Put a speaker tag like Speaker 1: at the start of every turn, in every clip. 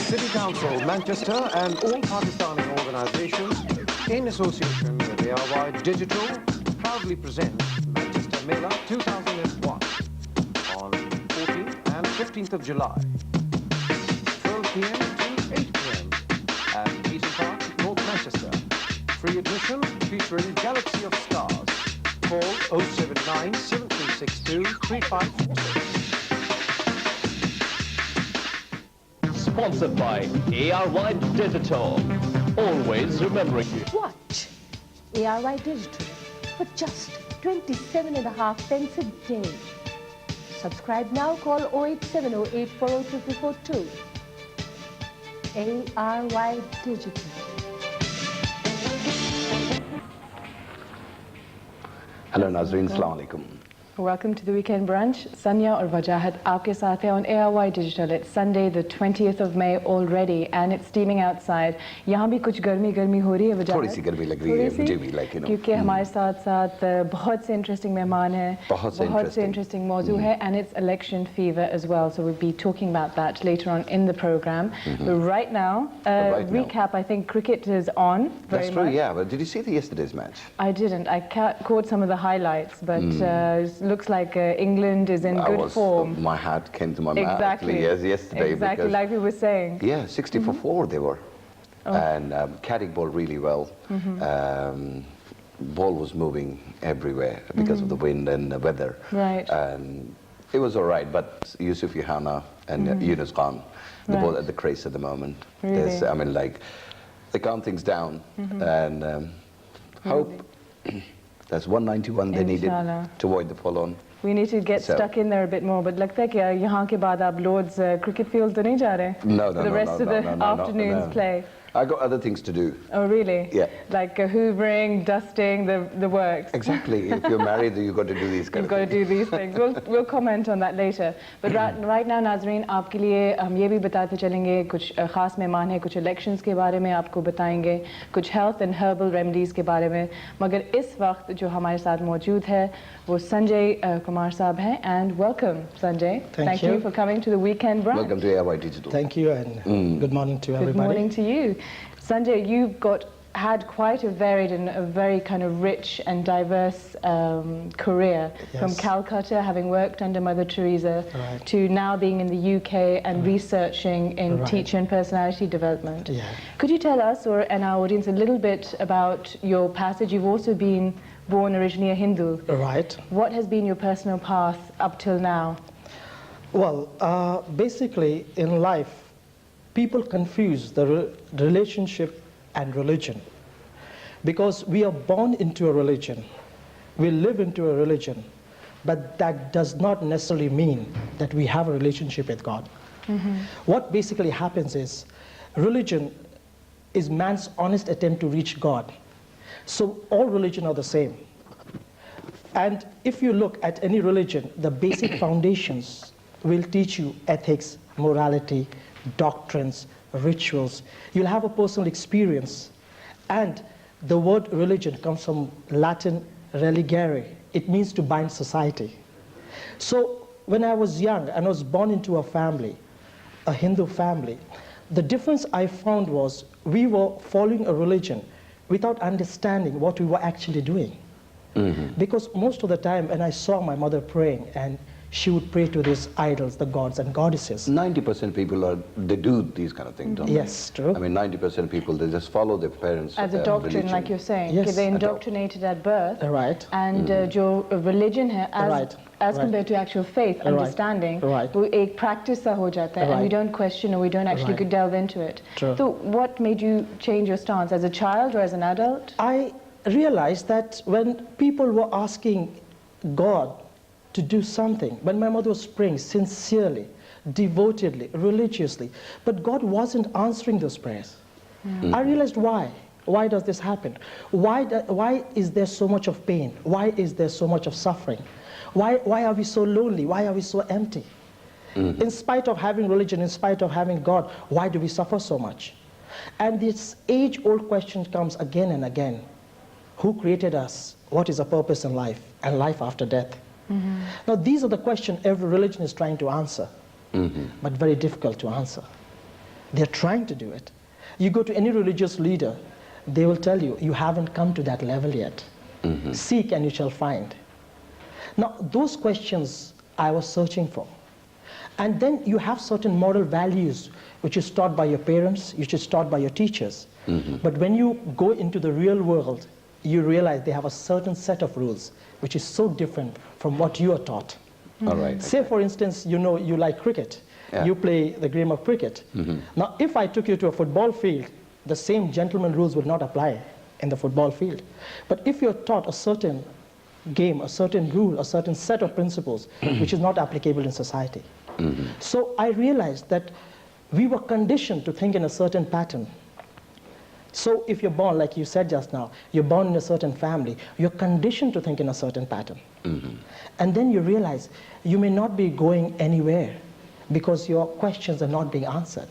Speaker 1: City Council, Manchester and all Pakistani organisations in association with ARY Digital proudly present Manchester Mela 2001 on 14th and 15th of July, 12 p.m. to 8 p.m. at Eaton Park, North Manchester. Free admission featuring Galaxy of Stars. Call 079 7362 3546.
Speaker 2: Sponsored by ARY Digital. Always remembering you.
Speaker 3: Watch ARY Digital for just 27.5 pence a day. Subscribe now, call 08708402242. ARY Digital.
Speaker 4: Hello Nazreen, Assalamu alaikum.
Speaker 5: Welcome to the Weekend Brunch. Sanya और वजाहत आपके साथ है on ARY Digital. It's Sunday the 20th of May already and it's steaming outside. यहाँ भी कुछ गर्मी हो रही है वजाहत.
Speaker 4: थोड़ी सी गर्मी लग रही है मुझे भी like you know.
Speaker 5: क्योंकि हमारे साथ बहुत से interesting मेहमान हैं. बहुत से interesting मौजू है and it's election fever as well. So we'll be talking about that later on in the program. But right now, recap. I think cricket is on.
Speaker 4: That's true. Yeah. But did you see yesterday's match?
Speaker 5: I didn't. I caught some of the highlights, but. Looks like England is in good form.
Speaker 4: My hat came to my mouth actually yesterday.
Speaker 5: Exactly, like we were saying.
Speaker 4: Yeah, 60 for 4 they were. Oh. And carrying ball really well. Ball was moving everywhere because of the wind and the weather.
Speaker 5: Right.
Speaker 4: And it was all right, but Yusuf Yohana and Yunus Khan, they're both at the craze at the moment.
Speaker 5: Really?
Speaker 4: I mean, like, they calm things down and hope. That's 191 they needed to avoid the fall-on.
Speaker 5: We need to get stuck in there a bit more, but लगता है कि यहाँ के बाद आप Lord's cricket field तो नहीं जा रहे?
Speaker 4: No.
Speaker 5: The rest of the afternoon's play.
Speaker 4: I got other things to do.
Speaker 5: Oh really?
Speaker 4: Yeah.
Speaker 5: Like hoovering, dusting, the works.
Speaker 4: Exactly. If you're married, you've got to do these kind of things.
Speaker 5: You've got to do these things. We'll comment on that later. But right now, Nazreen, आपके लिए हम ये भी बताते चलेंगे कुछ खास मेहमान हैं, कुछ elections के बारे में आपको बताएंगे, कुछ health and herbal remedies के बारे में. मगर इस वक्त जो हमारे साथ मौजूद है, वो संजय कुमार साहब हैं. And welcome, Sanjay. Thank you for coming to the Weekend Brunch.
Speaker 4: Welcome to ARY Digital.
Speaker 6: Thank you, and good morning to everybody.
Speaker 5: Good morning to you. Sanjay, you've had quite a varied and a very kind of rich and diverse career. Yes. From Calcutta, having worked under Mother Teresa, to now being in the UK and researching in teacher and personality development.
Speaker 6: Yeah.
Speaker 5: Could you tell us and our audience a little bit about your passage? You've also been born originally a Hindu.
Speaker 6: Right.
Speaker 5: What has been your personal path up till now?
Speaker 6: Well, basically in life, people confuse the relationship and religion, because we are born into a religion, we live into a religion, but that does not necessarily mean that we have a relationship with God. What basically happens is, religion is man's honest attempt to reach God. So all religion are the same. And if you look at any religion, the basic foundations will teach you ethics, morality, doctrines, rituals. You'll have a personal experience. And the word religion comes from Latin religare. It means to bind society. So when I was young and I was born into a family, a Hindu family, the difference I found was we were following a religion without understanding what we were actually doing. Because most of the time when I saw my mother praying, and she would pray to these idols, the gods and goddesses.
Speaker 4: 90% people they do these kind of things, don't they?
Speaker 6: Yes, true.
Speaker 4: I mean, 90% of people, they just follow their parents'
Speaker 5: As a doctrine,
Speaker 4: religion.
Speaker 5: like you're saying.
Speaker 6: Yes.
Speaker 5: They're indoctrinated at birth.
Speaker 6: Right.
Speaker 5: And जो religion है, as compared to actual faith, understanding, वो एक practice सा हो जाता है, and we don't question or we don't actually delve into it.
Speaker 6: True.
Speaker 5: So what made you change your stance, as a child or as an adult?
Speaker 6: I realized that when people were asking God to do something, when my mother was praying sincerely, devotedly, religiously, but God wasn't answering those prayers. I realized why. Why does this happen? Why is there so much of pain? Why is there so much of suffering? Why are we so lonely? Why are we so empty? In spite of having religion, in spite of having God, why do we suffer so much? And this age-old question comes again and again. Who created us? What is our purpose in life? And life after death? Now these are the questions every religion is trying to answer, but very difficult to answer. They're trying to do it. You go to any religious leader, they will tell you, you haven't come to that level yet. Seek and you shall find. Now, those questions I was searching for. And then you have certain moral values which is taught by your parents, which is taught by your teachers. But when you go into the real world, you realize they have a certain set of rules which is so different from what you are taught.
Speaker 4: All right.
Speaker 6: Say, for instance, you know you like cricket.
Speaker 4: Yeah.
Speaker 6: You play the game of cricket. Now, if I took you to a football field, the same gentleman rules would not apply in the football field. But if you're taught a certain game, a certain rule, a certain set of principles, which is not applicable in society. So I realized that we were conditioned to think in a certain pattern. So if you're born, like you said just now, you're born in a certain family, you're conditioned to think in a certain pattern. And then you realize you may not be going anywhere because your questions are not being answered.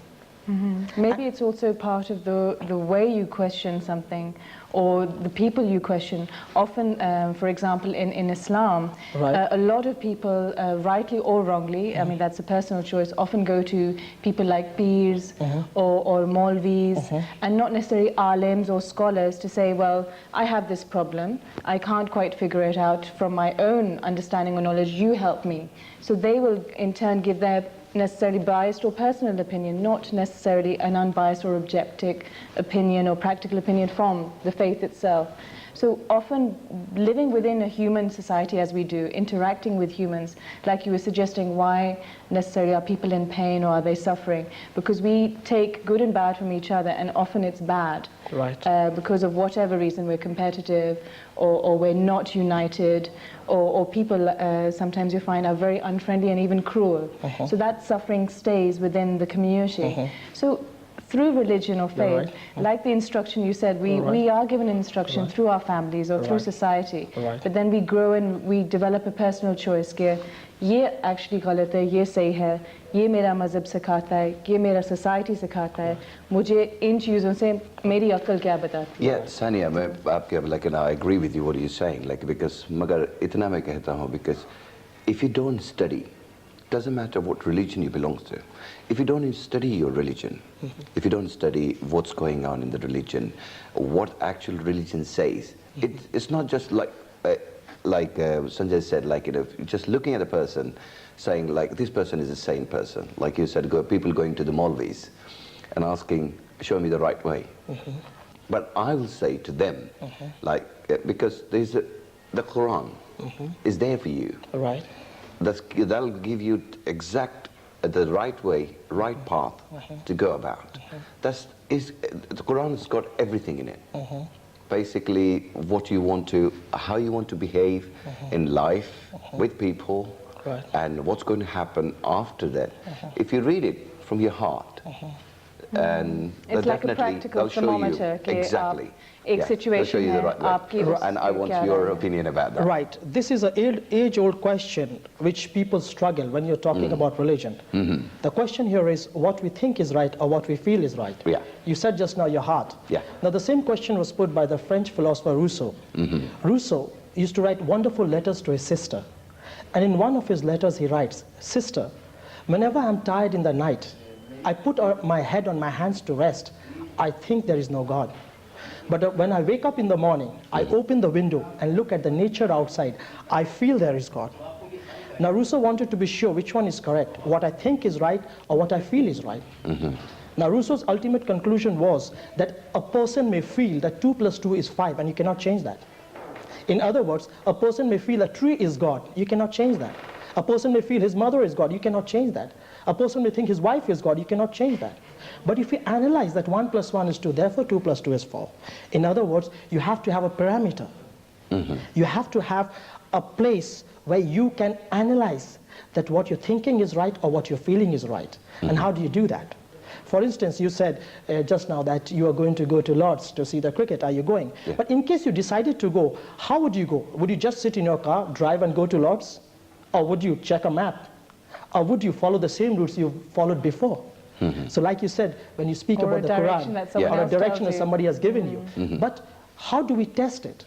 Speaker 5: Maybe it's also part of the way you question something or the people you question. Often, for example, in Islam,
Speaker 6: Right.
Speaker 5: a lot of people, rightly or wrongly, I mean that's a personal choice, often go to people like peers or Maulvis and not necessarily alims or scholars to say, well, I have this problem, I can't quite figure it out from my own understanding or knowledge, you help me. So they will in turn give their necessarily biased or personal opinion, not necessarily an unbiased or objective opinion or practical opinion from the faith itself. So often living within a human society as we do, interacting with humans, like you were suggesting, why necessarily are people in pain or are they suffering? Because we take good and bad from each other and often it's bad.
Speaker 6: Right.
Speaker 5: Because of whatever reason we're competitive or we're not united or people sometimes you find are very unfriendly and even cruel. So that suffering stays within the community. So through religion or faith, like the instruction you said, we are given instruction through our families or through society. But then we grow and we develop a personal choice. कि ये actually गलत है, ये सही है, ये मेरा मज़हब सिखाता है, ये मेरा society सिखाता है, मुझे इन चीज़ों से मेरी अक्ल क्या बताती है?
Speaker 4: Yeah, Sania, मैं आपके like, and I agree with you what you're saying, like, because मगर इतना मैं कहता हूँ, because if you don't study, doesn't matter what religion you belong to. If you don't study your religion, if you don't study what's going on in the religion, what actual religion says, it's not just like Sanjay said, like, you know, just looking at a person, saying like this person is a sane person. Like you said, people going to the Maulvis and asking, show me the right way. But I will say to them, like, because there's the Quran is there for you.
Speaker 6: Right.
Speaker 4: That'll give you exact the right way, right path to go about. The Quran has got everything in it. Basically, what you want to, how you want to behave in life with people, and what's going to happen after that. If you read it from your heart, and
Speaker 5: it's like a practical thermometer.
Speaker 4: Exactly.
Speaker 5: एक situation है आपकी
Speaker 4: and I want your opinion about that.
Speaker 6: Right. This is an age-old question which people struggle when you're talking about religion. The question here is what we think is right or what we feel is right.
Speaker 4: Yeah.
Speaker 6: You said just now your heart.
Speaker 4: Yeah.
Speaker 6: Now the same question was put by the French philosopher Rousseau. Rousseau used to write wonderful letters to his sister. And in one of his letters he writes, "Sister, whenever I'm tired in the night, I put my head on my hands to rest. I think there is no God. But when I wake up in the morning, I open the window and look at the nature outside. I feel there is God." Now Rousseau wanted to be sure which one is correct, what I think is right or what I feel is right. Now Rousseau's ultimate conclusion was that a person may feel that 2 + 2 is 5 and you cannot change that. In other words, a person may feel a tree is God, you cannot change that. A person may feel his mother is God, you cannot change that. A person may think his wife is God, you cannot change that. But if you analyze that 1 + 1 is 2, therefore 2 + 2 is 4. In other words, you have to have a parameter. You have to have a place where you can analyze that what you're thinking is right or what you're feeling is right. And how do you do that? For instance, you said just now that you are going to go to Lord's to see the cricket. Are you going?
Speaker 4: Yeah.
Speaker 6: But in case you decided to go, how would you go? Would you just sit in your car, drive and go to Lord's? Or would you check a map? Or would you follow the same routes you followed before? So like you said, when you speak
Speaker 5: Or
Speaker 6: about the Quran, or a direction that somebody has given you. But how do we test it?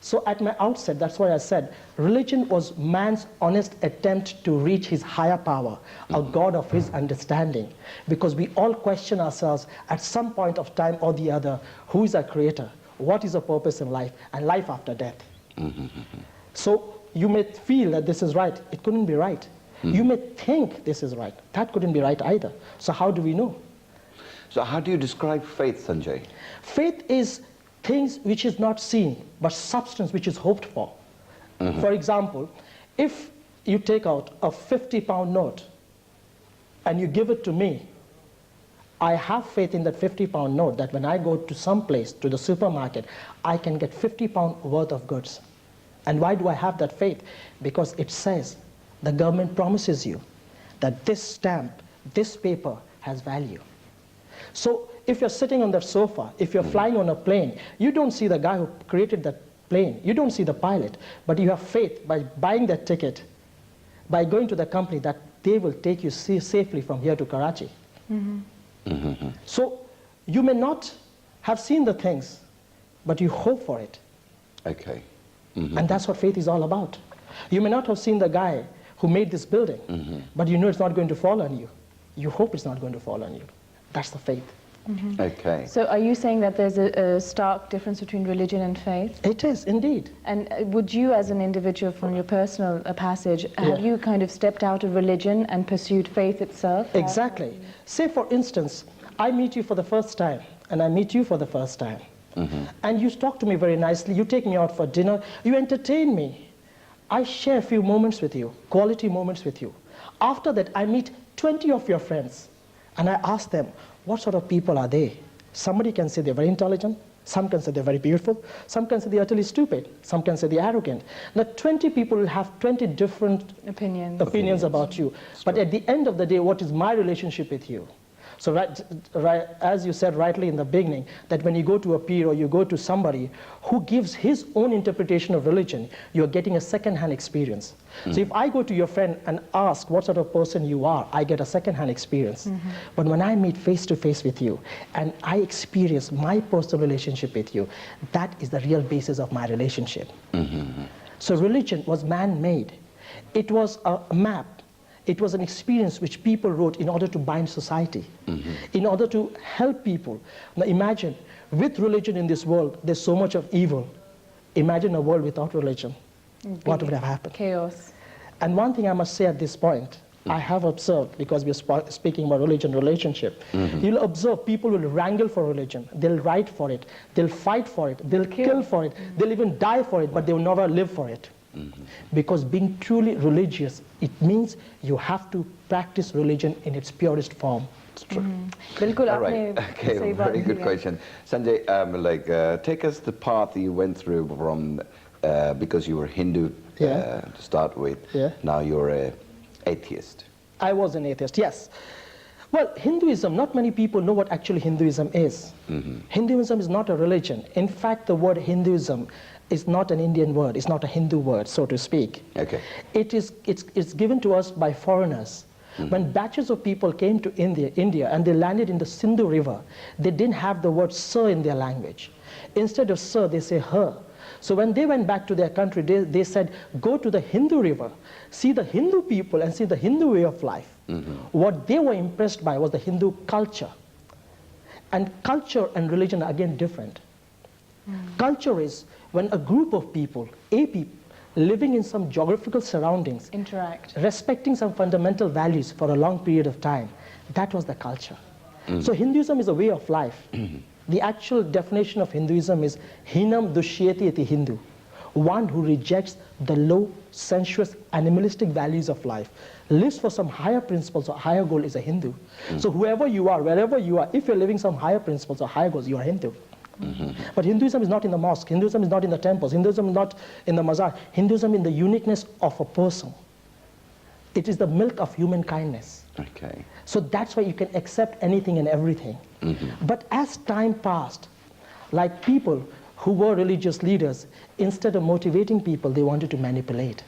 Speaker 6: So at my outset, that's why I said, religion was man's honest attempt to reach his higher power, a God of his understanding. Because we all question ourselves at some point of time or the other, who is our creator? What is our purpose in life? And life after death. So you may feel that this is right. It couldn't be right. You may think this is right. That couldn't be right either. So how do we know?
Speaker 4: So how do you describe faith, Sanjay?
Speaker 6: Faith is things which is not seen, but substance which is hoped for. For example, if you take out a 50-pound note and you give it to me, I have faith in that 50-pound note that when I go to some place, to the supermarket, I can get 50 pounds worth of goods. And why do I have that faith? Because it says, the government promises you that this stamp, this paper has value. So if you're sitting on that sofa, if you're flying on a plane, you don't see the guy who created that plane. You don't see the pilot, but you have faith by buying that ticket, by going to the company, that they will take you safely from here to Karachi. So you may not have seen the things, but you hope for it.
Speaker 4: Okay.
Speaker 6: And that's what faith is all about. You may not have seen the guy who made this building, but you know it's not going to fall on you. You hope it's not going to fall on you. That's the faith.
Speaker 4: Okay.
Speaker 5: So are you saying that there's a stark difference between religion and faith?
Speaker 6: It is, indeed.
Speaker 5: And would you, as an individual, from your personal passage, have you kind of stepped out of religion and pursued faith itself?
Speaker 6: Exactly. Say, for instance, I meet you for the first time, and I meet you for the first time. And you talk to me very nicely, you take me out for dinner, you entertain me. I share a few moments with you, quality moments with you. After that, I meet 20 of your friends, and I ask them, what sort of people are they? Somebody can say they're very intelligent, some can say they're very beautiful, some can say they're utterly stupid, some can say they're arrogant. Now 20 people will have 20 different opinions about you. But at the end of the day, what is my relationship with you? So as you said rightly in the beginning, that when you go to a peer or you go to somebody who gives his own interpretation of religion, you're getting a second-hand experience. So if I go to your friend and ask what sort of person you are, I get a second-hand experience. But when I meet face-to-face with you and I experience my personal relationship with you, that is the real basis of my relationship. So religion was man-made. It was a map. It was an experience which people wrote in order to bind society, in order to help people. Now imagine, with religion in this world, there's so much of evil. Imagine a world without religion. What would have happened?
Speaker 5: Chaos.
Speaker 6: And one thing I must say at this point, I have observed, because we're speaking about religion relationship, you'll observe people will wrangle for religion. They'll write for it. They'll fight for it. They'll kill for it. They'll even die for it, but they'll never live for it. Because being truly religious, it means you have to practice religion in its purest form.
Speaker 4: It's true.
Speaker 5: बिल्कुल
Speaker 4: All
Speaker 5: आपने
Speaker 4: right. Okay,
Speaker 5: सही बात
Speaker 4: very
Speaker 5: की
Speaker 4: good
Speaker 5: है.
Speaker 4: question. Sanjay, take us the path you went through from, because you were Hindu to start with. Now you're an atheist.
Speaker 6: I was an atheist, yes. Well, Hinduism, not many people know what actually Hinduism is. Hinduism is not a religion. In fact, the word Hinduism is not an Indian word. It's not a Hindu word, so to speak.
Speaker 4: Okay.
Speaker 6: It's given to us by foreigners. When batches of people came to India and they landed in the Sindhu River, they didn't have the word sir in their language. Instead of sir, they say her. So when they went back to their country, they said, go to the Hindu River, see the Hindu people and see the Hindu way of life. What they were impressed by was the Hindu culture. And culture and religion are again different. Culture is when a group of people, living in some geographical surroundings,
Speaker 5: Interact.
Speaker 6: respecting some fundamental values for a long period of time, that was the culture. So Hinduism is a way of life. The actual definition of Hinduism is Hinam Dushyati iti Hindu, one who rejects the low, sensuous, animalistic values of life, lives for some higher principles or higher goal is a Hindu. So whoever you are, wherever you are, if you're living some higher principles or higher goals, you are Hindu. But Hinduism is not in the mosque, Hinduism is not in the temples, Hinduism is not in the mazar, Hinduism in the uniqueness of a person. It is the milk of human kindness.
Speaker 4: Okay.
Speaker 6: So that's why you can accept anything and everything. But as time passed, like people who were religious leaders, instead of motivating people, they wanted to manipulate.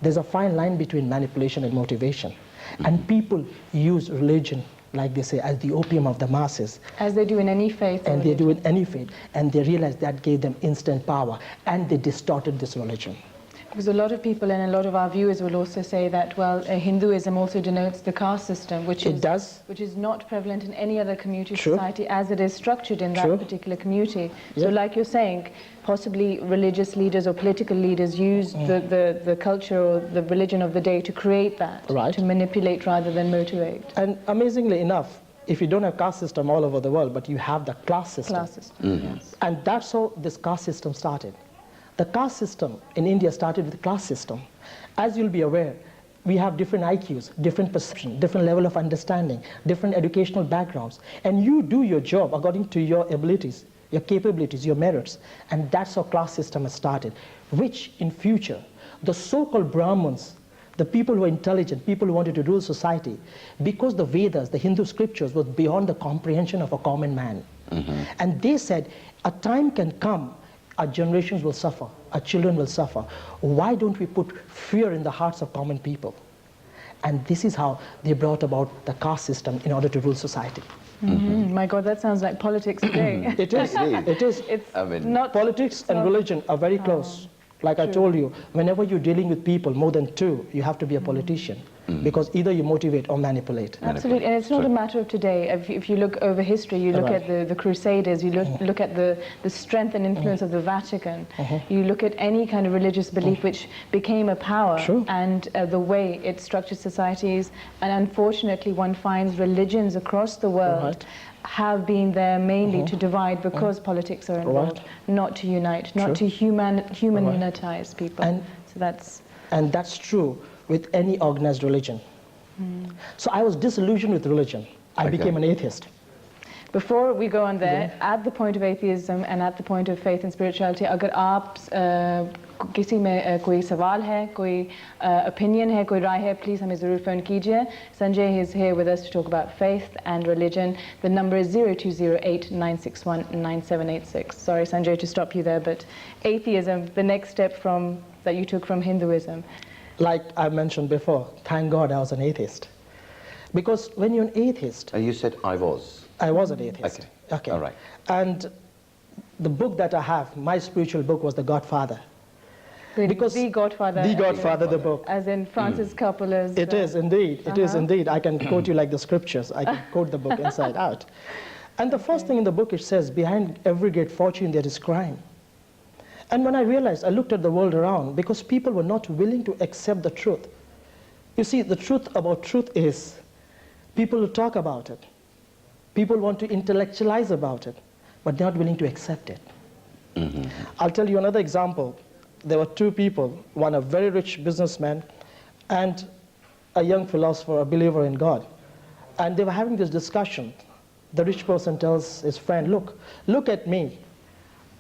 Speaker 6: There's a fine line between manipulation and motivation. And people use religion like they say, as the opium of the masses.
Speaker 5: As they do in any faith.
Speaker 6: And they do in any faith. And they realized that gave them instant power. And they distorted this religion.
Speaker 5: Because a lot of people and a lot of our viewers will also say that, well, Hinduism also denotes the caste system, which is not prevalent in any other community society as it is structured in that particular community. So like you're saying, possibly religious leaders or political leaders use the culture or the religion of the day to create that, to manipulate rather than motivate.
Speaker 6: And amazingly enough, if you don't have caste system all over the world, but you have the class system.
Speaker 5: Yes.
Speaker 6: And that's how this caste system started. The caste system in India started with the class system. As you'll be aware, we have different IQs, different perception, different level of understanding, different educational backgrounds. And you do your job according to your abilities, your capabilities, your merits. And that's how class system has started, which in future, the so-called Brahmins, the people who are intelligent, people who wanted to rule society, because the Vedas, the Hindu scriptures, was beyond the comprehension of a common man. And they said, a time can come, our generations will suffer, our children will suffer. Why don't we put fear in the hearts of common people? And this is how they brought about the caste system in order to rule society.
Speaker 5: My God, that sounds like politics today.
Speaker 6: It is. It is.
Speaker 5: It's
Speaker 6: I mean, not, politics and religion are very close. Like I told you, whenever you're dealing with people, more than two, you have to be a politician. Because either you motivate or manipulate.
Speaker 5: Absolutely, and it's not a matter of today. If you look over history, you look at the Crusaders, you look at the strength and influence of the Vatican, you look at any kind of religious belief which became a power, and the way it structured societies, and unfortunately one finds religions across the world have been there mainly to divide because politics are involved, not to unite, not to humanitize people.
Speaker 6: And that's true with any organized religion. So I was disillusioned with religion. I became an atheist.
Speaker 5: Before we go on there, at the point of atheism and at the point of faith and spirituality, अगर आप किसी में कोई सवाल है, कोई opinion है, कोई राय है, please हमें ज़रूर phone कीजिए. Sanjay is here with us to talk about faith and religion. The number is 0208-961-9786. Sorry, Sanjay, to stop you there, but atheism, the next step that you took from Hinduism.
Speaker 6: Like I mentioned before, thank God I was an atheist. Because when you're an atheist...
Speaker 4: You said I was.
Speaker 6: I was an atheist.
Speaker 4: Okay. All right.
Speaker 6: And the book that I have, my spiritual book, was The Godfather.
Speaker 5: Because The Godfather.
Speaker 6: The Godfather, the book.
Speaker 5: As in Francis Coppola's...
Speaker 6: It is indeed. It is indeed. I can quote you like the scriptures. I can quote the book inside out. And the first thing in the book, it says, behind every great fortune there is crime. And when I realized, I looked at the world around, because people were not willing to accept the truth. You see, the truth about truth is, people will talk about it. People want to intellectualize about it, but they're not willing to accept it. I'll tell you another example. There were two people, one a very rich businessman and a young philosopher, a believer in God. And they were having this discussion. The rich person tells his friend, look at me.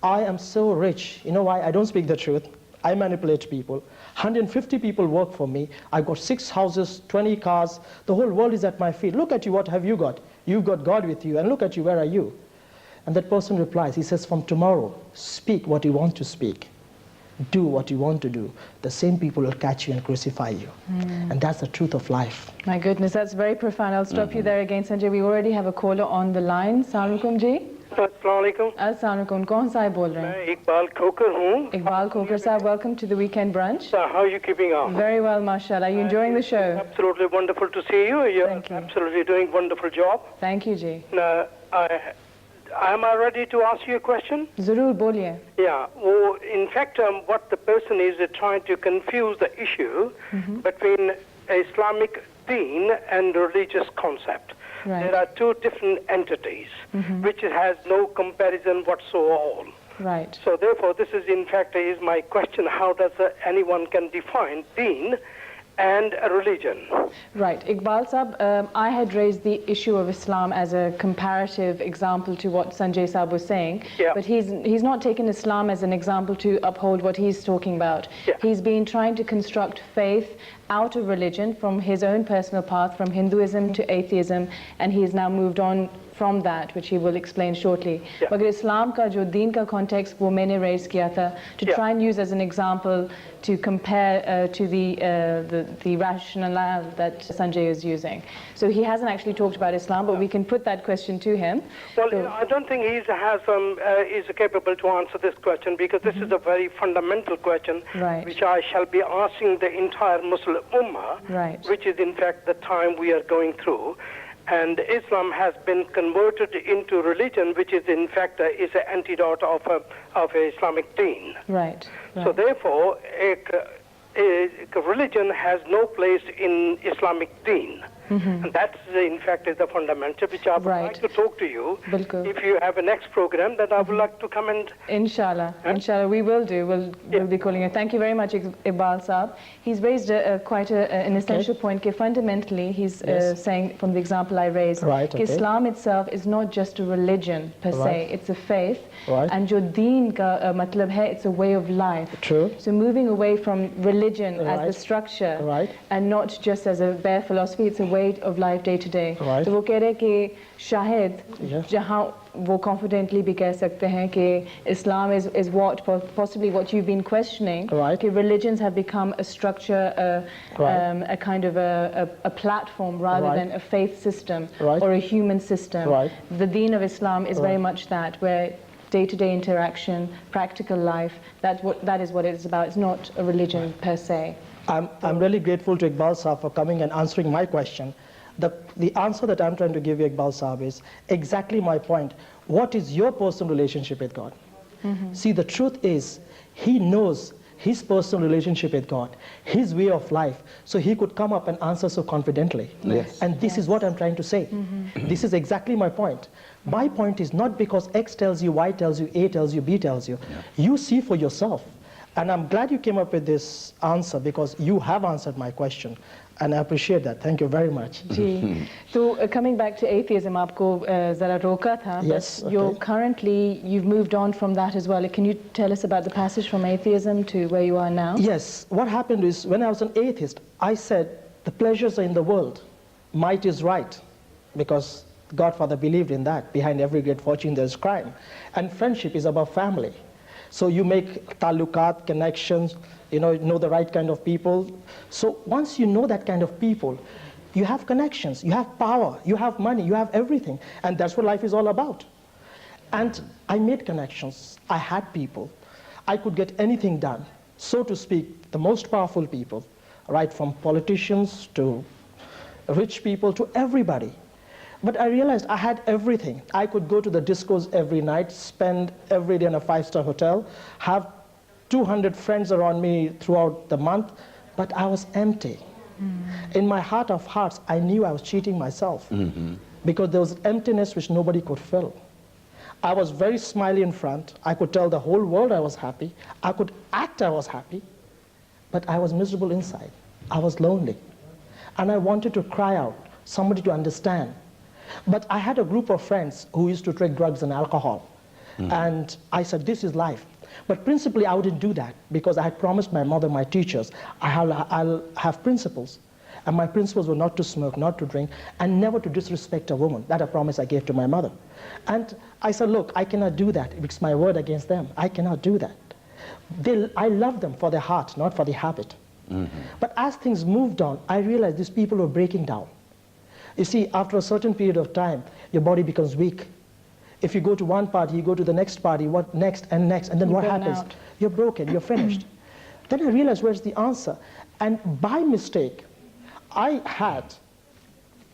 Speaker 6: I am so rich. You know why? I don't speak the truth. I manipulate people. 150 people work for me. I've got 6 houses, 20 cars. The whole world is at my feet. Look at you, what have you got? You've got God with you. And look at you, where are you? And that person replies, he says, from tomorrow, speak what you want to speak. Do what you want to do. The same people will catch you and crucify you. And that's the truth of life.
Speaker 5: My goodness, that's very profound. I'll stop you there again, Sanjay. We already have a caller on the line. Assalamu alaikum ji.
Speaker 7: Assalamualaikum.
Speaker 5: Assalamualaikum. कौन सा है बोल रहे हैं?
Speaker 7: मैं इकबाल खोकर हूँ.
Speaker 5: Iqbal Khoker sir, welcome to the weekend brunch.
Speaker 7: How are you keeping on?
Speaker 5: Very well, mashallah. Are you enjoying the show?
Speaker 7: Absolutely wonderful to see you. You're
Speaker 5: Thank you.
Speaker 7: absolutely doing a wonderful job.
Speaker 5: Thank you, ji.
Speaker 7: Now, am I ready to ask you a question?
Speaker 5: ज़रूर बोलिए.
Speaker 7: Yeah. Well, in fact, what the person is trying to confuse the issue between Islamic deen and religious concept.
Speaker 5: Right.
Speaker 7: There are two different entities, which has no comparison whatsoever.
Speaker 5: Right.
Speaker 7: So therefore, this is in fact is my question: how does anyone can define deen and a religion?
Speaker 5: Right. Iqbal Sahab, I had raised the issue of Islam as a comparative example to what Sanjay Sahab was saying, but he's not taken Islam as an example to uphold what he's talking about. He's been trying to construct faith out of religion from his own personal path, from Hinduism to atheism, and he's now moved on from that, which he will explain shortly. But Islam ka jo deen ka context wo maine raise kiya tha to try and use as an example to compare to the rationale that Sanjay is using. So he hasn't actually talked about Islam, but we can put that question to him.
Speaker 7: Well, I don't think he is capable to answer this question, because this is a very fundamental question, which I shall be asking the entire Muslim Ummah, which is in fact the time we are going through. And Islam has been converted into religion, which is in fact is an antidote of Islamic deen.
Speaker 5: Right.
Speaker 7: So therefore, a religion has no place in Islamic deen. And that, in fact, is the fundamental which I would like to talk to you. If you have a next program, then I would like to come and...
Speaker 5: Inshallah. Inshallah, we will do. We'll be calling you. Thank you very much, Iqbal Saab. He's raised quite an essential point. Fundamentally, he's saying, from the example I raised, Islam itself is not just a religion, per se. It's a faith. And jo deen ka matlab hai, it's a way of life.
Speaker 6: True.
Speaker 5: So moving away from religion as the structure, and not just as a bare philosophy, it's a way of life day to day. तो वो कह रहे हैं कि शायद जहाँ वो confidently भी कह सकते हैं कि Islam is what possibly what you've been questioning. कि religions have become a structure, a kind of a platform rather than a faith system or a human system. The deen of Islam is very much that, where day-to-day interaction, practical life, that is what it is about. It's not a religion per se.
Speaker 6: I'm really grateful to Iqbal Saab for coming and answering my question. The answer that I'm trying to give you, Iqbal Saab, is exactly my point. What is your personal relationship with God? See, the truth is, he knows his personal relationship with God, his way of life, so he could come up and answer so confidently. And this is what I'm trying to say. This is exactly my point. My point is not because X tells you, Y tells you, A tells you, B tells you. You see for yourself. And I'm glad you came up with this answer, because you have answered my question. And I appreciate that. Thank you very much.
Speaker 5: So coming back to atheism, aapko zara roka tha.
Speaker 6: Yes.
Speaker 5: You've moved on from that as well. Can you tell us about the passage from atheism to where you are now?
Speaker 6: Yes. What happened is, when I was an atheist, I said, the pleasures are in the world. Might is right. Because Godfather believed in that. Behind every great fortune there's crime. And friendship is about family. So you make talukat, connections, know the right kind of people. So once you know that kind of people, you have connections, you have power, you have money, you have everything. And that's what life is all about. And I made connections. I had people. I could get anything done. So to speak, the most powerful people, right from politicians to rich people to everybody. But I realized I had everything. I could go to the discos every night, spend every day in a 5-star hotel, have 200 friends around me throughout the month, but I was empty. In my heart of hearts, I knew I was cheating myself, because there was an emptiness which nobody could fill. I was very smiley in front. I could tell the whole world I was happy. I could act I was happy, but I was miserable inside. I was lonely. And I wanted to cry out, somebody to understand. But I had a group of friends who used to take drugs and alcohol. And I said, this is life. But principally, I wouldn't do that, because I had promised my mother, my teachers, I'll have principles. And my principles were not to smoke, not to drink, and never to disrespect a woman. That a promise I gave to my mother. And I said, look, I cannot do that. It's my word against them. I cannot do that. I love them for their heart, not for the habit. But as things moved on, I realized these people were breaking down. You see, after a certain period of time, your body becomes weak. If you go to one party, you go to the next party, what next, and then what happens? You're broken, you're finished. Then I realized, where's the answer? And by mistake, I had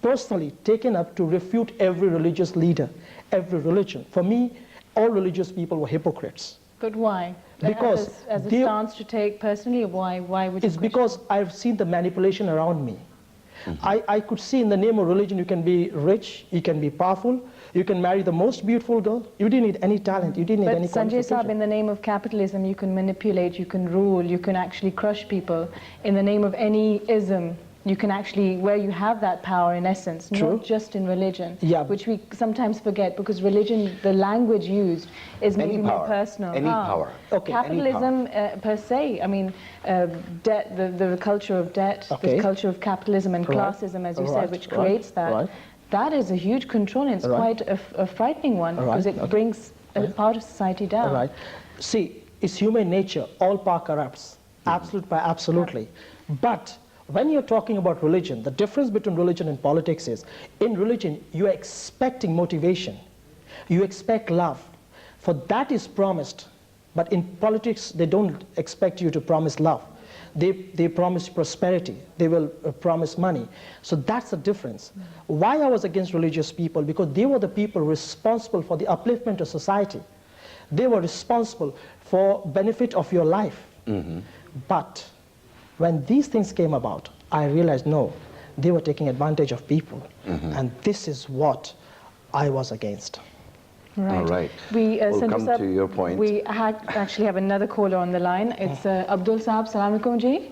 Speaker 6: personally taken up to refute every religious leader, every religion. For me, all religious people were hypocrites.
Speaker 5: But why?
Speaker 6: Because
Speaker 5: as a stance to take personally, why would you?
Speaker 6: It's because I've seen the manipulation around me. I could see in the name of religion, you can be rich, you can be powerful, you can marry the most beautiful girl. You didn't need any talent, you didn't need any qualification.
Speaker 5: But Sanjay Saab, in the name of capitalism, you can manipulate, you can rule, you can actually crush people. In the name of any ism, you can actually, where you have that power in essence, not just in religion, which we sometimes forget, because religion, the language used is maybe more personal.
Speaker 4: Any power.
Speaker 6: Okay.
Speaker 5: Capitalism per se, I mean, the culture of debt, the culture of capitalism and classism, as you said, which creates that. That is a huge control, and it's quite a frightening one, because it brings a part of society down.
Speaker 6: Right. See, it's human nature. All power corrupts. Absolutely. But when you're talking about religion, the difference between religion and politics is, in religion, you are expecting motivation. You expect love. For that is promised. But in politics, they don't expect you to promise love. They promise prosperity. They will promise money. So that's the difference. Why I was against religious people? Because they were the people responsible for the upliftment of society. They were responsible for benefit of your life. But when these things came about, I realized, no, they were taking advantage of people. And this is what I was against.
Speaker 5: Right.
Speaker 4: All right.
Speaker 5: We'll
Speaker 4: come to your point.
Speaker 5: We actually have another caller on the line. It's Abdul Saab. Salaam alaikum ji.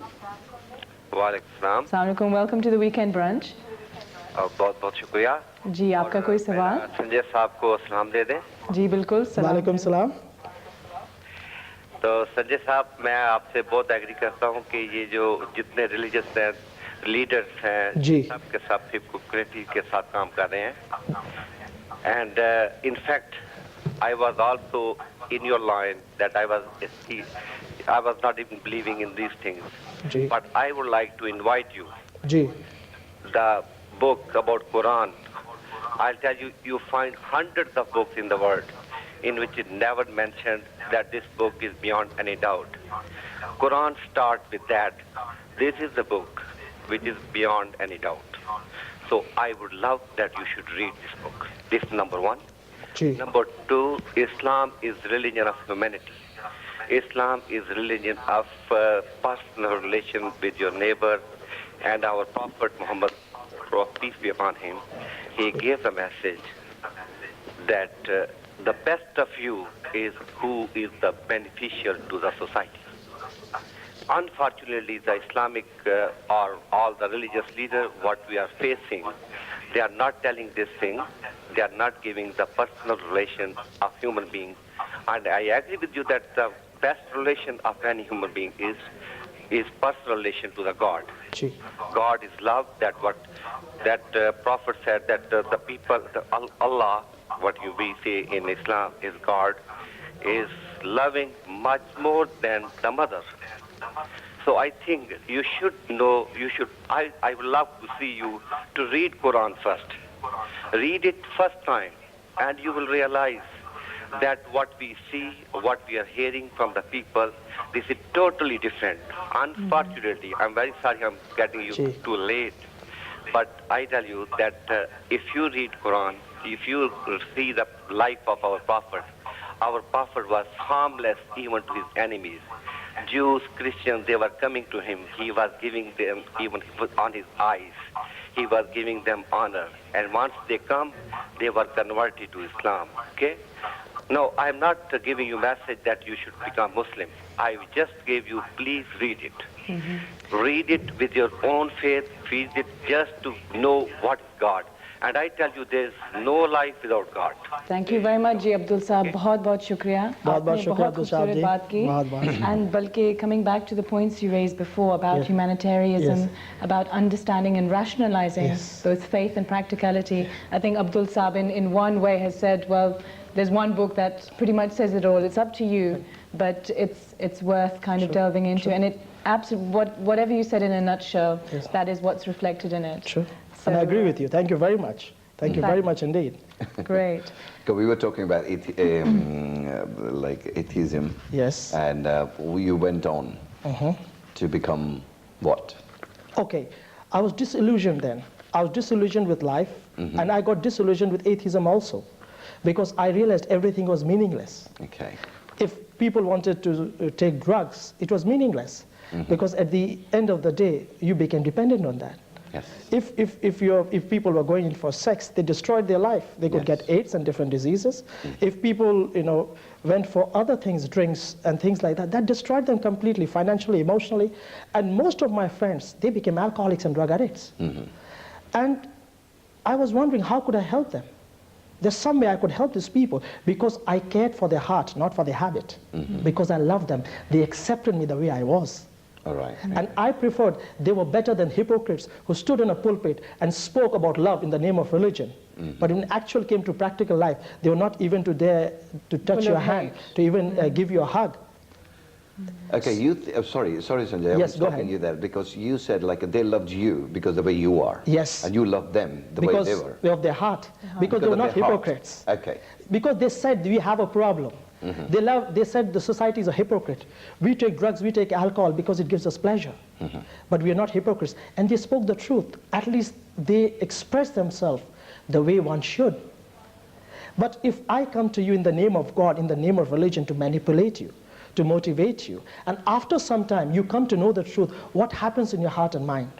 Speaker 8: Wa alaikum salam.
Speaker 5: Salaam alaikum. Welcome to the Weekend Brunch.
Speaker 8: बहुत-बहुत शुक्रिया.
Speaker 5: जी, आपका कोई सवाल?
Speaker 8: संजय साहब को सलाम दे दें.
Speaker 5: जी बिल्कुल.
Speaker 6: वालेकुम सलाम.
Speaker 8: तो संजय साहब, मैं आपसे बहुत एग्री करता हूँ कि ये जो जितने रिलीजियस हैं, लीडर्स हैं, सबके सब हिपोक्रेसी के साथ काम कर रहे हैं. And in fact, I was also in your line that I was not even believing in these things. But I would like to invite you. The book about Quran. I'll tell you, you find hundreds of books in the world in which it never mentioned that this book is beyond any doubt. Quran starts with that. This is the book which is beyond any doubt. So I would love that you should read this book. This is number one. Number two, Islam is religion of humanity. Islam is religion of personal relation with your neighbor. And our Prophet Muhammad, peace be upon him, he gave the message that the best of you is who is the beneficial to the society. Unfortunately, the Islamic or all the religious leaders, what we are facing, they are not telling this thing. They are not giving the personal relation of human beings. And I agree with you that the best relation of any human being is personal relation to the God. God is love. That Prophet said that the people, Allah, what we say in Islam is God, is loving much more than the mother. So I think you should know, I would love to see you to read Quran first. Read it first time and you will realize that what we see, what we are hearing from the people, this is totally different. Unfortunately, I'm very sorry I'm getting you too late, but I tell you that if you read Quran, if you see the life of our Prophet was harmless even to his enemies. Jews, Christians, they were coming to him. He was giving them, even on his eyes, he was giving them honor. And once they come, they were converted to Islam. Okay? No, I'm not giving you a message that you should become Muslim. I just gave you, please read it. Read it with your own faith. Read it just to know what is God. And I tell you, there is no life without God.
Speaker 5: Thank you very much, Ji Abdul Saab. बहुत शुक्रिया.
Speaker 6: बहुत शुक्रिया अब्दुल साहब जी.
Speaker 5: बात की. And बल्कि coming back to the points you raised before about humanitarianism, about understanding and rationalizing both faith and practicality, I think Abdul Saab in one way has said, well, there's one book that pretty much says it all. It's up to you, but it's worth kind of delving into. And it whatever you said in a nutshell, that is what's reflected in it.
Speaker 6: Sure. And I agree with you. Thank you very much. Thank you very much indeed.
Speaker 5: Great.
Speaker 4: So we were talking about like atheism.
Speaker 6: Yes.
Speaker 4: And you went on to become what?
Speaker 6: Okay. I was disillusioned then. I was disillusioned with life, and I got disillusioned with atheism also, because I realized everything was meaningless.
Speaker 4: Okay.
Speaker 6: If people wanted to take drugs, it was meaningless, because at the end of the day, you became dependent on that.
Speaker 4: Yes.
Speaker 6: If people were going in for sex, they destroyed their life. They could get AIDS and different diseases. If people, went for other things, drinks and things like that, that destroyed them completely, financially, emotionally. And most of my friends, they became alcoholics and drug addicts. And I was wondering, how could I help them? There's some way I could help these people, because I cared for their heart, not for their habit. Because I loved them. They accepted me the way I was.
Speaker 4: All right.
Speaker 6: And I preferred they were better than hypocrites who stood in a pulpit and spoke about love in the name of religion. But when actual came to practical life, they were not even to dare to touch your hand, to even give you a hug.
Speaker 4: Okay, sorry Sanjay,
Speaker 6: yes,
Speaker 4: I was stopping you there because you said like they loved you because the way you are.
Speaker 6: Yes.
Speaker 4: And you loved them the way they were.
Speaker 6: Because of their heart. Because they were not hypocrites.
Speaker 4: Okay.
Speaker 6: Because they said we have a problem. They said the society is a hypocrite. We take drugs, we take alcohol because it gives us pleasure. But we are not hypocrites. And they spoke the truth. At least they expressed themselves the way one should. But if I come to you in the name of God, in the name of religion to manipulate you, to motivate you, and after some time you come to know the truth, what happens in your heart and mind?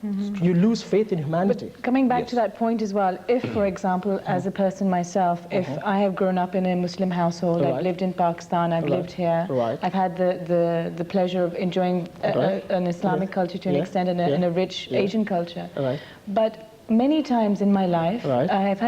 Speaker 6: You lose faith in humanity.
Speaker 5: But coming back to that point as well, if, for example, as a person myself, if I have grown up in a Muslim household, I've lived in Pakistan, I've lived here, I've had the pleasure of enjoying an Islamic culture to an extent and a rich Asian culture. But many times in my life, I've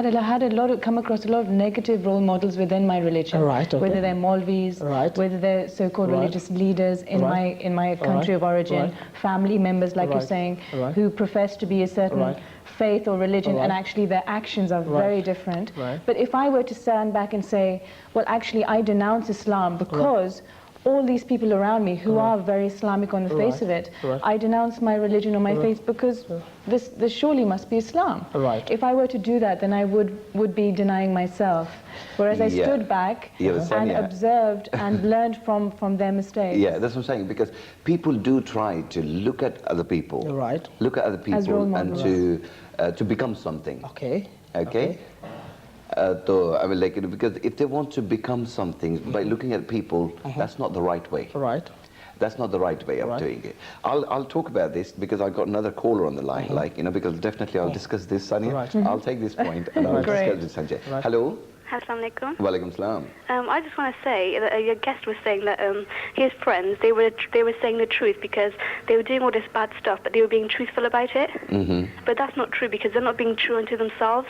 Speaker 5: come across a lot of negative role models within my religion. Whether they're Maulvis, whether they're so-called religious leaders in my country of origin, family members, like you're saying, who profess to be a certain faith or religion, and actually their actions are very different. But if I were to stand back and say, well, actually, I denounce Islam because all these people around me who are very Islamic on the face of it, I denounce my religion or my faith because this surely must be Islam. If I were to do that, then I would be denying myself. Whereas I stood back and observed and learned from their mistakes.
Speaker 4: Yeah, that's what I'm saying, because people do try to look at other people, look at other people and to become something. Okay. So, I mean, like, because if they want to become something by looking at people, that's not the right way. That's not the right way of doing it. I'll talk about this because I've got another caller on the line, like, you know, because definitely I'll discuss this, Sania. I'll take this point and I'll discuss with Sanjay. Hello.
Speaker 9: Assalamu alaikum.
Speaker 4: Walaikum salam.
Speaker 9: I just want to say that your guest was saying that his friends, they were saying the truth because they were doing all this bad stuff, but they were being truthful about it. But that's not true because they're not being true unto themselves.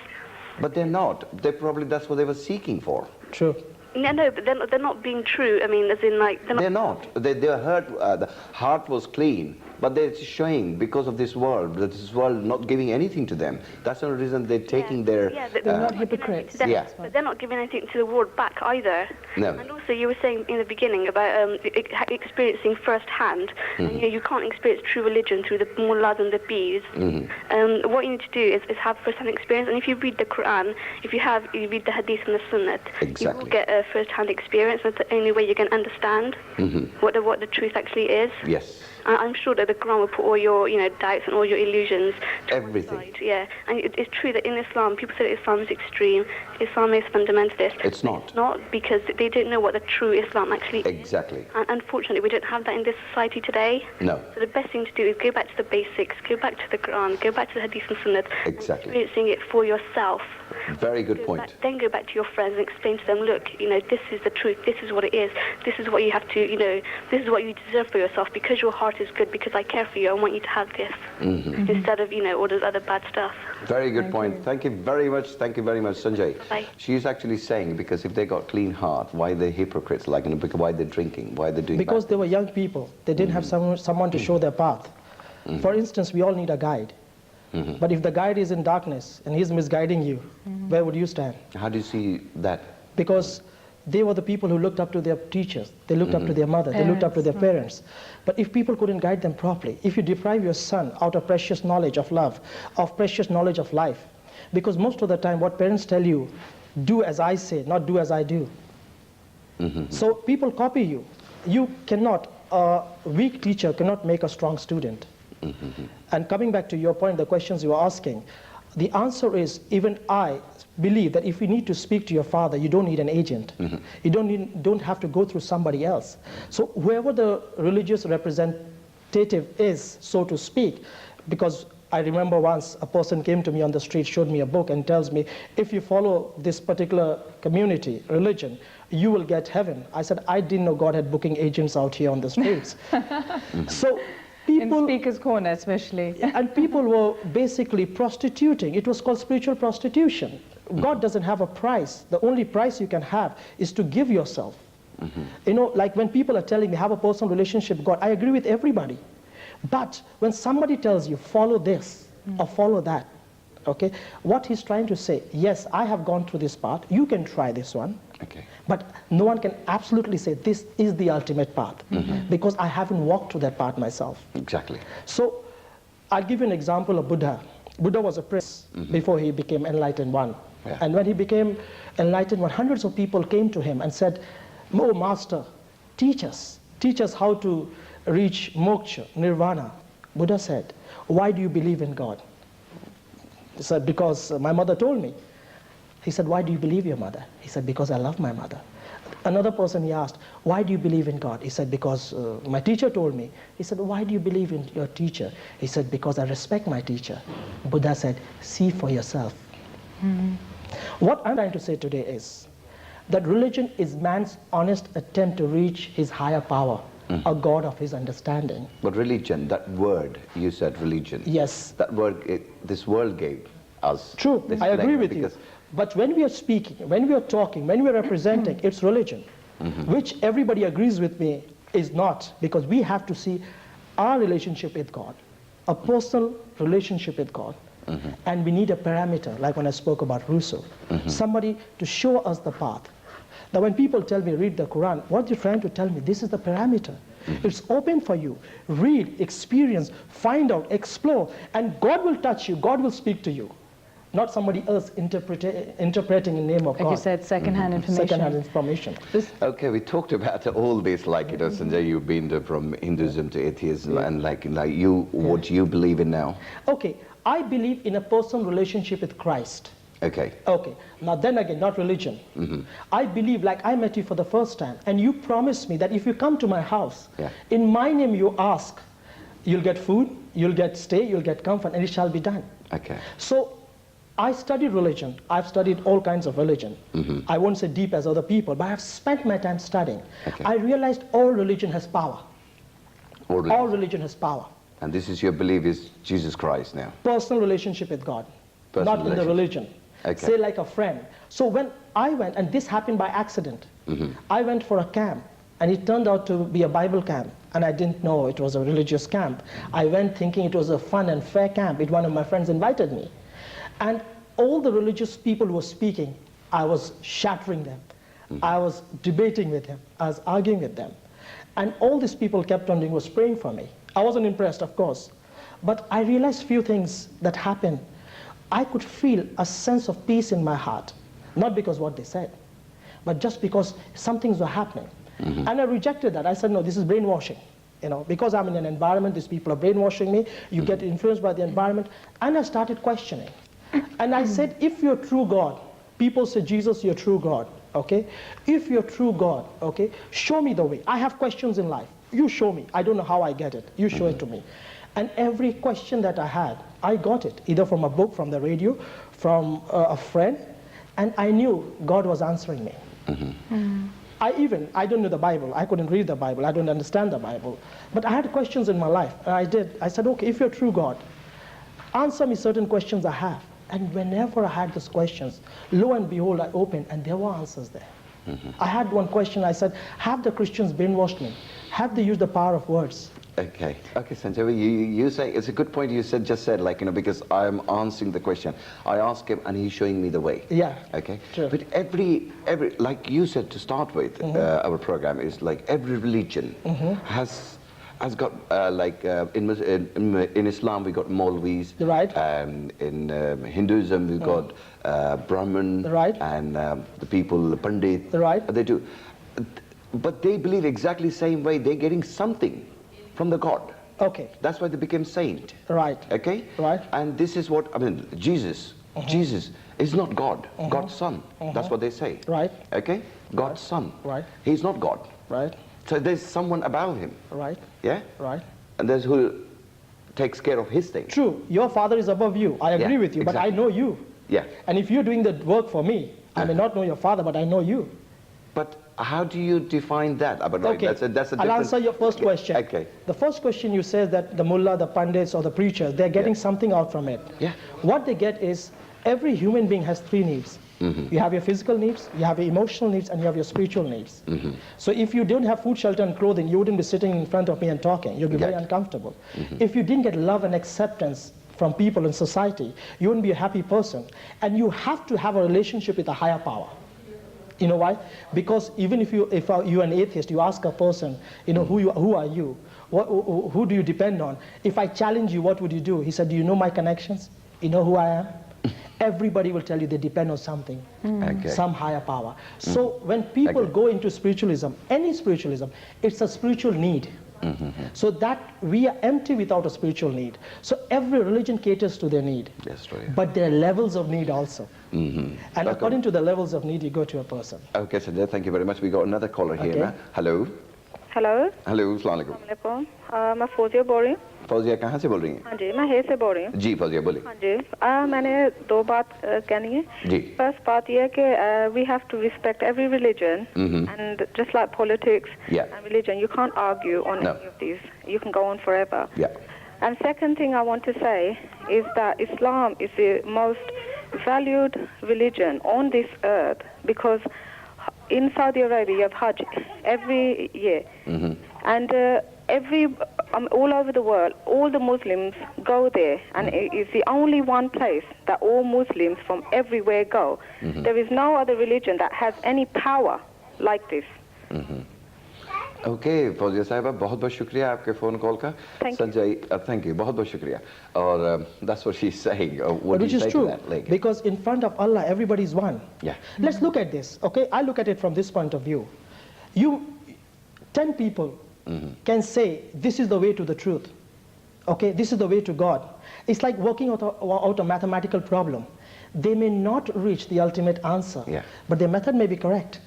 Speaker 4: But they're not. They probably, that's what they were seeking for.
Speaker 6: True.
Speaker 9: No, but they're not being true. I mean, as in, like,
Speaker 4: they're not. They hurt. The heart was clean, but they're showing because of this world, that this world not giving anything to them. That's the reason they're taking their.
Speaker 5: They're not hypocrites.
Speaker 9: But they're not giving anything to the world back either.
Speaker 4: No.
Speaker 9: And also, you were saying in the beginning about experiencing firsthand. And, you can't experience true religion through the mullahs and the bees. What you need to do is have first-hand experience. And if you read the Quran, if you read the Hadith and the Sunnah, you will get a first-hand experience. That's the only way you can understand what the truth actually is.
Speaker 4: Yes.
Speaker 9: I'm sure that the Quran will put all your, doubts and all your illusions to
Speaker 4: everything.
Speaker 9: One side. Yeah, and it's true that in Islam, people say that Islam is extreme, Islam is fundamentalist.
Speaker 4: It's not.
Speaker 9: It's not because they don't know what the true Islam actually is.
Speaker 4: Exactly.
Speaker 9: And unfortunately, we don't have that in this society today.
Speaker 4: No.
Speaker 9: So the best thing to do is go back to the basics, go back to the Quran, go back to the Hadith and Sunnah.
Speaker 4: Exactly.
Speaker 9: Experiencing it for yourself.
Speaker 4: Very good point.
Speaker 9: Then go back to your friends and explain to them, look, this is the truth, this is what it is, this is what you have to, this is what you deserve for yourself because your heart is good, because I care for you, I want you to have this, instead of, all this other bad stuff.
Speaker 4: Very good point. Thank you very much, Sanjay.
Speaker 9: Bye.
Speaker 4: She's actually saying, because if they got clean heart, why they're hypocrites, like, why they're drinking, why they're doing
Speaker 6: because they were young people, they didn't have someone to show their path. For instance, we all need a guide. But if the guide is in darkness and he's misguiding you, where would you stand?
Speaker 4: How do you see that?
Speaker 6: Because they were the people who looked up to their teachers, they looked up to their mother, they looked up to their parents. But if people couldn't guide them properly, if you deprive your son out of precious knowledge of love, of precious knowledge of life, because most of the time what parents tell you, do as I say, not do as I do. So people copy you. You cannot, a weak teacher cannot make a strong student. And coming back to your point, the questions you were asking, the answer is, even I believe that if you need to speak to your father, you don't need an agent. You don't have to go through somebody else. So whoever the religious representative is, so to speak, because I remember once a person came to me on the street, showed me a book and tells me, if you follow this particular community, religion, you will get heaven. I said, I didn't know God had booking agents out here on the streets. So people,
Speaker 5: in Speaker's Corner especially.
Speaker 6: And people were basically prostituting. It was called spiritual prostitution. God doesn't have a price. The only price you can have is to give yourself. You know, like when people are telling me have a personal relationship with God, I agree with everybody. But when somebody tells you follow this or follow that, okay, what he's trying to say, yes, I have gone through this path, you can try this one.
Speaker 4: Okay.
Speaker 6: But no one can absolutely say this is the ultimate path because I haven't walked through that path myself.
Speaker 4: Exactly.
Speaker 6: So I'll give you an example of Buddha. Buddha was a prince before he became enlightened one.
Speaker 4: Yeah.
Speaker 6: And when he became enlightened one, hundreds of people came to him and said, "Oh, master, teach us how to reach moksha, nirvana." Buddha said, "Why do you believe in God?" He said, "Because my mother told me." He said, "Why do you believe your mother?" He said, "Because I love my mother." Another person he asked, "Why do you believe in God?" He said, "Because my teacher told me." He said, "Why do you believe in your teacher?" He said, "Because I respect my teacher." Buddha said, "See for yourself." What I'm trying to say today is that religion is man's honest attempt to reach his higher power, a God of his understanding.
Speaker 4: But religion, that word, you said religion.
Speaker 6: Yes.
Speaker 4: That word, this world gave us.
Speaker 6: True, I agree with you. But when we are speaking, when we are talking, when we are representing, it's religion, which everybody agrees with me is not, because we have to see our relationship with God, a personal relationship with God. And we need a parameter, like when I spoke about Rousseau, somebody to show us the path. Now when people tell me read the Quran, what you're trying to tell me, this is the parameter. It's open for you. Read, experience, find out, explore, and God will touch you, God will speak to you. Not somebody else interpreting in the name of God.
Speaker 5: Like you said, second-hand information.
Speaker 6: Second-hand information.
Speaker 4: Okay, we talked about all this, like, you know, Sanjay, you've been from Hinduism to atheism, and like you, what you believe in now?
Speaker 6: Okay, I believe in a personal relationship with Christ.
Speaker 4: Okay.
Speaker 6: Okay, now then again, not religion. I believe, like I met you for the first time, and you promised me that if you come to my house, in my name you ask, you'll get food, you'll get stay, you'll get comfort, and it shall be done.
Speaker 4: Okay.
Speaker 6: So, I studied religion. I've studied all kinds of religion. I won't say deep as other people, but I've spent my time studying.
Speaker 4: Okay.
Speaker 6: I realized all religion has power. All religion has power.
Speaker 4: And this is your belief is Jesus Christ now?
Speaker 6: Personal relationship with God,
Speaker 4: Personal
Speaker 6: not in the religion.
Speaker 4: Okay.
Speaker 6: Say like a friend. So when I went, and this happened by accident, I went for a camp, and it turned out to be a Bible camp, and I didn't know it was a religious camp. I went thinking it was a fun and fair camp. One of my friends invited me. And all the religious people who were speaking, I was shattering them. I was debating with them. I was arguing with them. And all these people kept on doing was praying for me. I wasn't impressed, of course. But I realized few things that happened. I could feel a sense of peace in my heart. Not because what they said, but just because some things were happening. And I rejected that. I said, no, this is brainwashing. You know, because I'm in an environment, these people are brainwashing me. You get influenced by the environment. And I started questioning. And I said, if you're true God, people say, Jesus, you're true God, okay? If you're true God, okay, show me the way. I have questions in life. You show me. I don't know how I get it. You show it to me. And every question that I had, I got it, either from a book, from the radio, from a friend, and I knew God was answering me. I don't know the Bible. I couldn't read the Bible. I don't understand the Bible. But I had questions in my life, and I did. I said, okay, if you're true God, answer me certain questions I have. And whenever I had those questions, lo and behold, I opened, and there were answers there. I had one question. I said, have the Christians brainwashed me? Have they used the power of words?
Speaker 4: Okay, Sanjay, you say, it's a good point you just said, like, you know, because I'm answering the question. I ask him and he's showing me the way.
Speaker 6: Yeah.
Speaker 4: Okay.
Speaker 6: True.
Speaker 4: But every, like you said to start with, our program is like every religion has got, in Islam we got Maulvis.
Speaker 6: Right.
Speaker 4: In Hinduism we got Brahman.
Speaker 6: Right.
Speaker 4: And the people, the Pandit.
Speaker 6: Right.
Speaker 4: They do. But they believe exactly the same way. They're getting something from the God.
Speaker 6: Okay.
Speaker 4: That's why they became saint.
Speaker 6: Right.
Speaker 4: Okay?
Speaker 6: Right.
Speaker 4: And this is what, I mean, Jesus is not God, God's son. That's what they say.
Speaker 6: Right.
Speaker 4: Okay? God's son.
Speaker 6: Right.
Speaker 4: He's not God.
Speaker 6: Right.
Speaker 4: So there's someone above him.
Speaker 6: Right.
Speaker 4: Yeah?
Speaker 6: Right.
Speaker 4: And there's who takes care of his thing.
Speaker 6: True. Your father is above you. I agree with you, but I know you.
Speaker 4: Yeah.
Speaker 6: And if you're doing the work for me, I may not know your father, but I know you.
Speaker 4: But how do you define that?
Speaker 6: Okay,
Speaker 4: that's a
Speaker 6: I'll answer your first question.
Speaker 4: Okay.
Speaker 6: The first question you said that the mullah, the pandits, or the preachers, they're getting something out from it.
Speaker 4: Yeah.
Speaker 6: What they get is every human being has three needs. You have your physical needs, you have your emotional needs, and you have your spiritual needs. So if you don't have food, shelter, and clothing, you wouldn't be sitting in front of me and talking. You'd be very uncomfortable. If you didn't get love and acceptance from people in society, you wouldn't be a happy person. And you have to have a relationship with a higher power. You know why? Because even if you're an atheist, you ask a person, you know, who are you? Who do you depend on? If I challenge you, what would you do? He said, do you know my connections? You know who I am? Everybody will tell you they depend on something, some higher power. So when people go into spiritualism, any spiritualism, it's a spiritual need. So that we are empty without a spiritual need. So every religion caters to their need.
Speaker 4: That's right.
Speaker 6: But there are levels of need also. And according to the levels of need, you go to a person.
Speaker 4: Okay, Sanjay, thank you very much. We got another caller here now. Hello.
Speaker 10: Hello.
Speaker 4: Hello, अस्सलाम वालेकुम.
Speaker 10: मैं फौजिया बोल रही हूँ.
Speaker 4: फौजिया कहाँ से बोल रही हैं?
Speaker 10: हाँ जी, मैं हे से बोल रही हूँ.
Speaker 4: जी फौजिया बोलिए.
Speaker 10: हाँ जी, मैंने दो बात कहनी है.
Speaker 4: जी.
Speaker 10: First बात ये है कि we have to respect every religion, and just like politics and religion, you can't argue on any of these. You can go on forever.
Speaker 4: Yeah.
Speaker 10: And second thing I want to say is that Islam is the most valued religion on this earth, because in Saudi Arabia you have Hajj every year, and all over the world, all the Muslims go there, and it is the only one place that all Muslims from everywhere go. There is no other religion that has any power like this.
Speaker 4: Okay Fauzia साहिबा, बहुत बहुत शुक्रिया आपके phone call का. Sanjay, thank you, बहुत बहुत शुक्रिया. और that's what she's saying. What do you say to that? Like,
Speaker 6: because in front of Allah, everybody is one.
Speaker 4: Yeah.
Speaker 6: Let's look at this, okay? I look at it from this point of view. 10 people can say, this is the way to the truth. Okay, this is the way to God. It's like working out a mathematical problem. They may not reach the ultimate answer, but their method may be correct.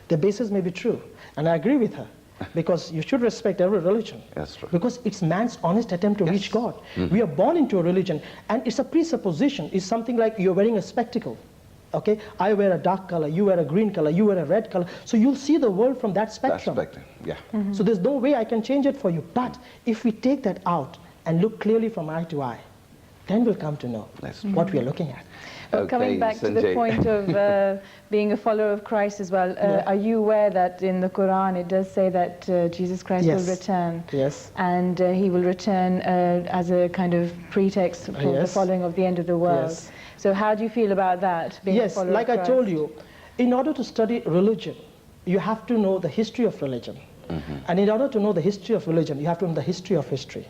Speaker 6: Their basis may be true. And I agree with her. Because you should respect every religion.
Speaker 4: That's true.
Speaker 6: Because it's man's honest attempt to reach God. We are born into a religion, and it's a presupposition. It's something like you're wearing a spectacle. Okay, I wear a dark color, you wear a green color, you wear a red color. So you'll see the world from that spectrum. So there's no way I can change it for you. But if we take that out and look clearly from eye to eye, then we'll come to know what we are looking at.
Speaker 5: Coming back to the point of being a follower of Christ as well, are you aware that in the Quran it does say that Jesus Christ will return?
Speaker 6: Yes.
Speaker 5: And he will return as a kind of pretext for the following of the end of the world.
Speaker 6: Yes.
Speaker 5: So how do you feel about that? Being a follower
Speaker 6: like
Speaker 5: of Christ?
Speaker 6: I told you, in order to study religion, you have to know the history of religion. And in order to know the history of religion, you have to know the history of history.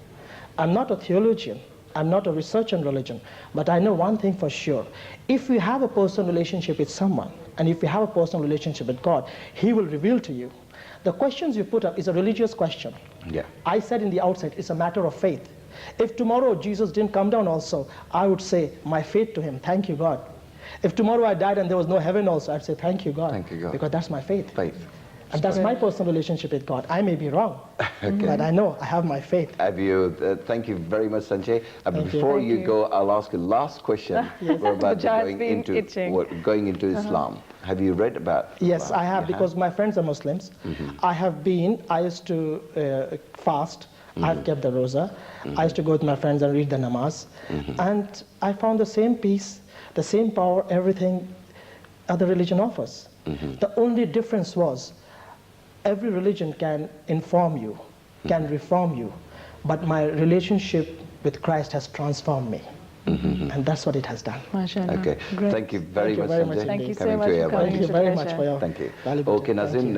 Speaker 6: I'm not a theologian. I'm not a researcher on religion, but I know one thing for sure. If you have a personal relationship with someone, and if you have a personal relationship with God, He will reveal to you. The questions you put up is a religious question. I said in the outset, it's a matter of faith. If tomorrow Jesus didn't come down also, I would say my faith to Him, thank you, God. If tomorrow I died and there was no heaven also, I'd say thank you, God.
Speaker 4: Thank you, God.
Speaker 6: Because that's my faith. And that's my personal relationship with God. I may be wrong, but I know I have my faith.
Speaker 4: Thank you very much, Sanjay. Before you go, I'll ask a last question. We're about to going into Islam. Have you read about
Speaker 6: Yes, I have, because my friends are Muslims. I used to fast. I've kept the roza. I used to go with my friends and read the namaz. And I found the same peace, the same power, everything other religion offers. The only difference was, every religion can inform you, can reform you, but my relationship with Christ has transformed me. And that's what it has done.
Speaker 4: Okay. Thank you very much, Sanjay.
Speaker 5: Thank you so much for coming.
Speaker 6: Thank you very much for your
Speaker 4: Thank you.
Speaker 6: valuable
Speaker 4: Okay, Nazin,